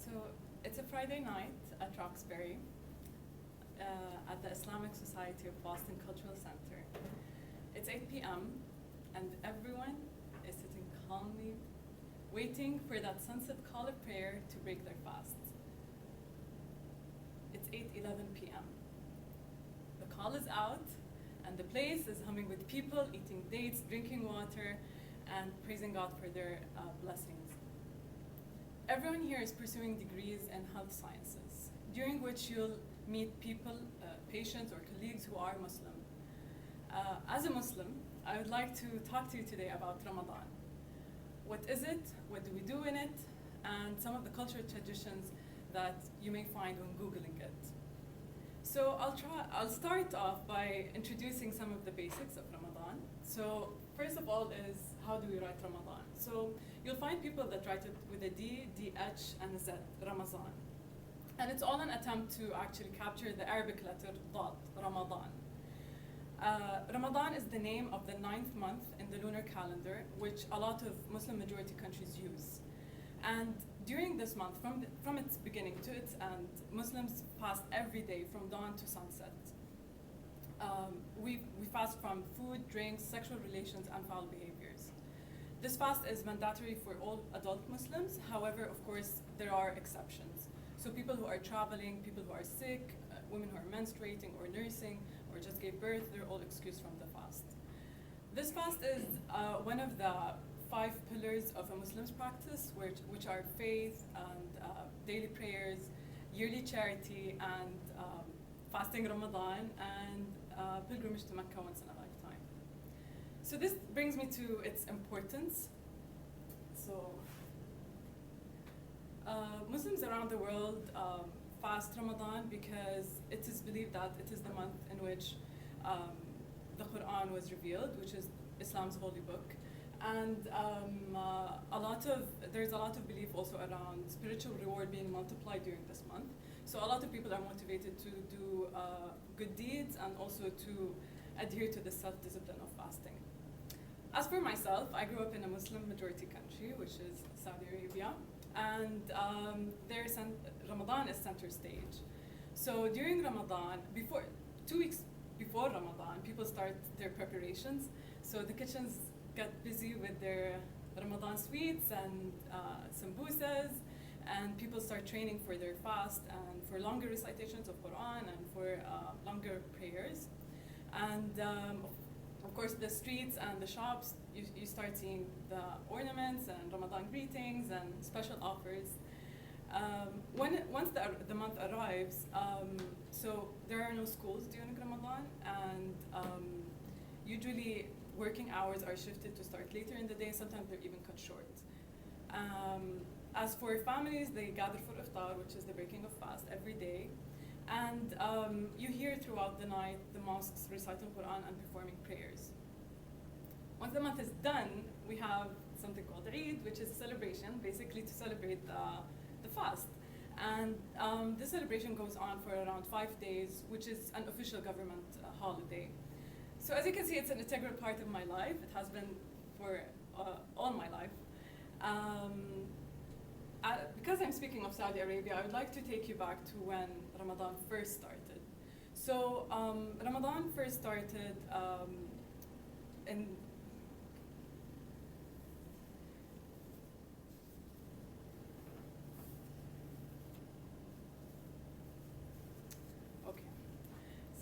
So it's a Friday night at Roxbury at the Islamic Society of Boston Cultural Center. It's 8 p.m. and everyone is sitting calmly, waiting for that sunset call of prayer to break their fast. It's 8:11 p.m. The call is out, and the place is humming with people eating dates, drinking water, and praising God for their blessings. Everyone here is pursuing degrees in health sciences, during which you'll meet people, patients or colleagues who are Muslim. As a Muslim, I would like to talk to you today about Ramadan. What is it? What do we do in it? And some of the cultural traditions that you may find when Googling it. So I'll start off by introducing some of the basics of Ramadan. So first of all is, how do we write Ramadan? So you'll find people that write it with a D, DH, and a Z, Ramazan. And it's all an attempt to actually capture the Arabic letter Dad, Ramadan. Ramadan is the name of the 9th month in the lunar calendar, which a lot of Muslim majority countries use. And during this month, from its beginning to its end, Muslims fast every day from dawn to sunset. We fast from food, drinks, sexual relations, and foul behaviors. This fast is mandatory for all adult Muslims. However, of course, there are exceptions. So people who are traveling, people who are sick, women who are menstruating or nursing, or just gave birth, they're all excused from the fast. This fast is one of the 5 pillars of a Muslim's practice, which are faith and daily prayers, yearly charity, and fasting Ramadan, and pilgrimage to Mecca once in a lifetime. So this brings me to its importance. So Muslims around the world fast Ramadan because it is believed that it is the month in which the Quran was revealed, which is Islam's holy book. And there's a lot of belief also around spiritual reward being multiplied during this month. So a lot of people are motivated to do good deeds and also to adhere to the self-discipline of fasting. As for myself, I grew up in a Muslim majority country, which is Saudi Arabia, and Ramadan is center stage. So during Ramadan, 2 weeks before Ramadan, people start their preparations. So the kitchens get busy with their Ramadan sweets and sambusas, and people start training for their fast and for longer recitations of Quran and for longer prayers. And of course, the streets and the shops, you start seeing the ornaments and Ramadan greetings and special offers. Once the month arrives, so there are no schools during Ramadan, and usually working hours are shifted to start later in the day. Sometimes they're even cut short. As for families, they gather for iftar, which is the breaking of fast, every day. And you hear throughout the night the mosques reciting Quran and performing prayers. Once the month is done, we have something called Eid, which is a celebration, basically to celebrate the fast. And this celebration goes on for around 5 days, which is an official government holiday. So as you can see, it's an integral part of my life. It has been for all my life. Because I'm speaking of Saudi Arabia, I would like to take you back to when Ramadan first started. So Ramadan first started in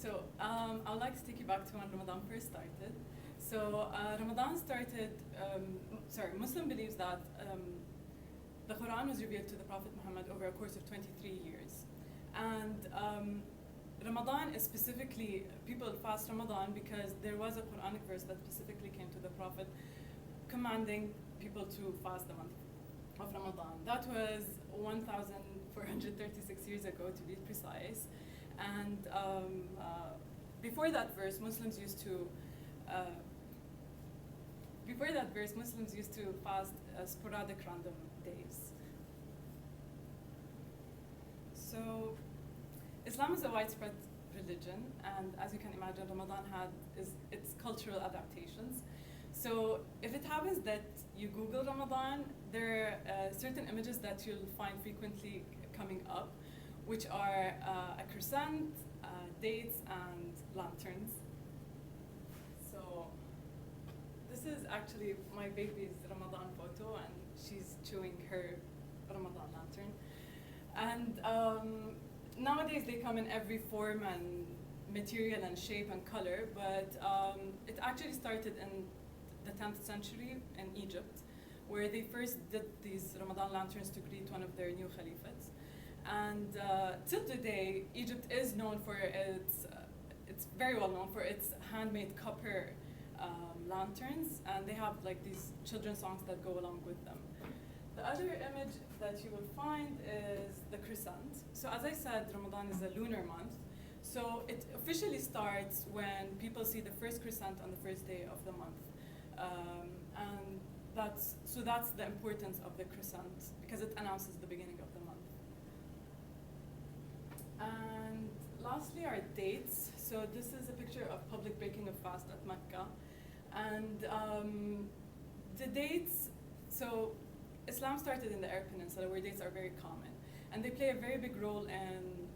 So I would like to take you back to when Ramadan first started. So Ramadan started, Muslim believes that the Quran was revealed to the Prophet Muhammad over a course of 23 years. And Ramadan is specifically, people fast Ramadan because there was a Quranic verse that specifically came to the Prophet commanding people to fast the month of Ramadan. That was 1,436 years ago, to be precise. And before that verse, Muslims used to fast sporadic random days. So Islam is a widespread religion, and as you can imagine, Ramadan had its cultural adaptations. So if it happens that you Google Ramadan, there are certain images that you'll find frequently coming up, which are a crescent, dates, and lanterns. So this is actually my baby's Ramadan photo, and she's chewing her Ramadan lantern. And nowadays they come in every form and material and shape and color, but it actually started in the 10th century in Egypt, where they first did these Ramadan lanterns to greet one of their new caliphs. And till today, Egypt is known for it's very well known for its handmade copper lanterns, and they have like these children's songs that go along with them. The other image that you will find is the crescent. So as I said, Ramadan is a lunar month. So it officially starts when people see the first crescent on the first day of the month. And that's the importance of the crescent, because it announces the beginning of the month. And lastly are dates. So this is a picture of public breaking of fast at Mecca. And the dates, so Islam started in the Arab Peninsula, where dates are very common. And they play a very big role in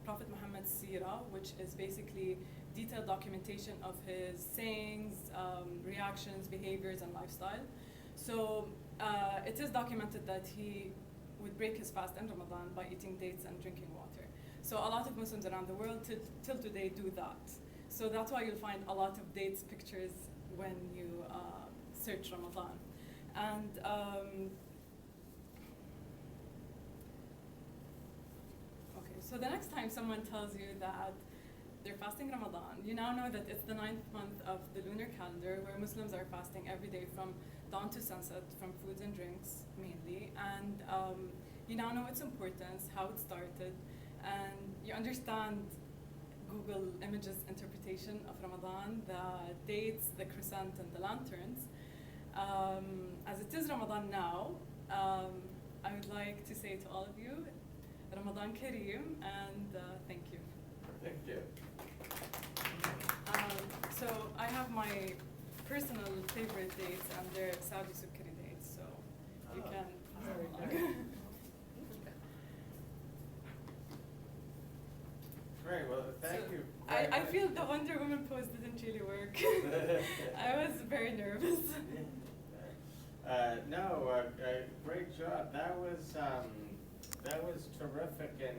Prophet Muhammad's seerah, which is basically detailed documentation of his sayings, reactions, behaviors, and lifestyle. So it is documented that he would break his fast in Ramadan by eating dates and drinking water. So a lot of Muslims around the world till today do that. So that's why you'll find a lot of dates pictures when you search Ramadan. And so the next time someone tells you that they're fasting Ramadan, you now know that it's the 9th month of the lunar calendar, where Muslims are fasting every day from dawn to sunset, from foods and drinks mainly. And you now know its importance, how it started, and you understand Google Images interpretation of Ramadan, the dates, the crescent, and the lanterns. As it is Ramadan now, I would like to say to all of you, Ramadan Kareem, and thank you. Thank you. So I have my personal favorite dates, and they're Saudi Sukkari dates, so you can pass them along. Great, well, thank you. I feel the Wonder Woman pose didn't really work. I was very nervous. No, great job. That was terrific, and